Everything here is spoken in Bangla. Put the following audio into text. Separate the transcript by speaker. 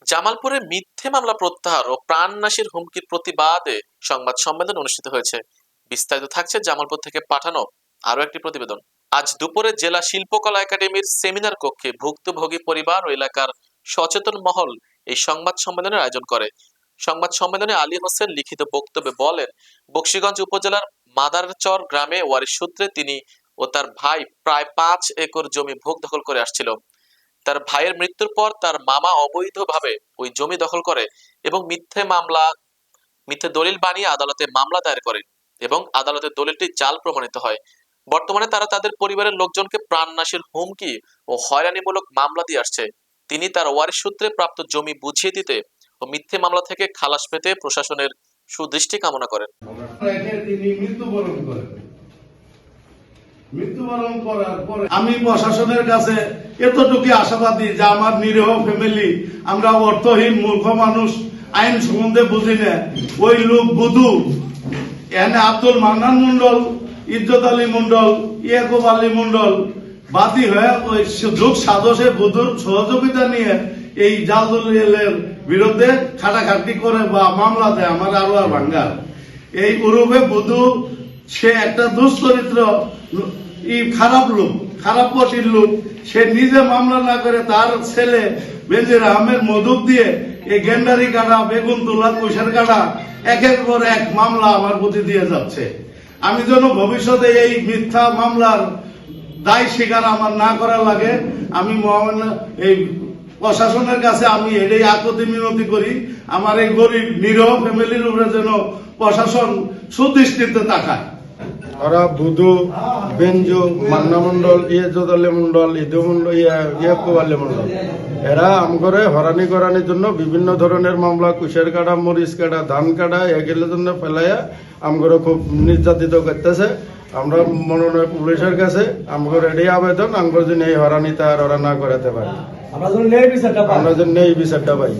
Speaker 1: জামালপুরে মিথ্যে মামলা প্রত্যাহার ও প্রাণনাশের হুমকির প্রতিবাদে সংবাদ সম্মেলন অনুষ্ঠিত হয়েছে। বিস্তারিত থাকছে জামালপুর থেকে পাঠানো আরো একটি প্রতিবেদন। আজ দুপুরে জেলা শিল্পকলা একাডেমির সেমিনার কক্ষে ভুক্তভোগী পরিবার ও এলাকার সচেতন মহল এই সংবাদ সম্মেলনের আয়োজন করে। সংবাদ সম্মেলনে আলী হোসেন লিখিত বক্তব্যে বলেন, বকশীগঞ্জ উপজেলার মাদারচর গ্রামে ওয়ারিশ সূত্রে তিনি ও তার ভাই প্রায় 5 একর জমি ভোগ দখল করে আসছিল। তার ভাইয়ের মৃত্যুর পর তার মামা অবৈধভাবে ওই জমি দখল করে এবং মিথ্যে দলিল বানিয়ে আদালতে মামলা দায়ের করে এবং আদালতের দলিলটি জাল প্রমাণিত হয়। বর্তমানে তারা তাদের পরিবারের লোকজনকে প্রাণনাশের হুমকি ও হয়রানিমূলক মামলা দিয়ে আসছে। তিনি তার ওয়ারিশ সূত্রে প্রাপ্ত জমি বুঝিয়ে দিতে ও মিথ্যে মামলা থেকে খালাস পেতে প্রশাসনের সুদৃষ্টি কামনা করেন।
Speaker 2: মৃত্যুবরণ করার পরে আমি প্রশাসনের কাছে এতটুকু আশাবাদী যে আমার নিরীহ ফ্যামিলি, আমরা অর্থহীন মূর্খ মানুষ, আইন সম্বন্ধে বুঝি না, ওই লোক বুধু এনে আব্দুল মান্নান মন্ডল, ইজ্জত আলী মন্ডল, ইয়াকুব আলী মন্ডল বাদী হয়ে ওই যুগ সাজসে বুধুর সহযোগিতা নিয়ে এই জাল দলিলের বিরুদ্ধে খাটাখাটি করে বা মামলা দেয় আমার আরো আর ভাঙ্গার। এই উরুপে বুধু সে একটা দুশ্চরিত্র খারাপ লোক, খারাপ পটির লোক। সে নিজে মামলা না করে তার ছেলে বেনজির আহমেদ মধুক দিয়ে এই গেন্ডারি কাটা, বেগুন তোলা, কুশার কাটা একের পর এক মামলা আমার প্রতি দিয়ে যাচ্ছে। আমি যেন ভবিষ্যতে এই মিথ্যা মামলার দায় স্বীকার আমার না করা লাগে, আমি এই প্রশাসনের কাছে আমি এটাই আকুতি মিনতি করি, আমার এই গরিব নিরীহ ফ্যামিলির উপরে যেন প্রশাসন সুদৃষ্টিতে তাকায়।
Speaker 3: ওরা বুধু, বেঞ্জু, মান্না মন্ডল, ইজ্জত আলী মন্ডল, ইদু মন্ডল, ইয়াকুব আলী মন্ডল এরা আমগরে হরানি করানির জন্য বিভিন্ন ধরনের মামলা, কুশের কাটা, মরিচ কাটা, ধান কাটা এগুলোর জন্য ফেলাইয়া আমগরে খুব নির্যাতিত করতেছে। আমরা মনোনয় পুলিশের কাছে আমগর এটাই আবেদন, আমগর জন্য এই হরানিটা আর ওরা না করাতে পারে, আমরা যেন এই বিচারটা পাই।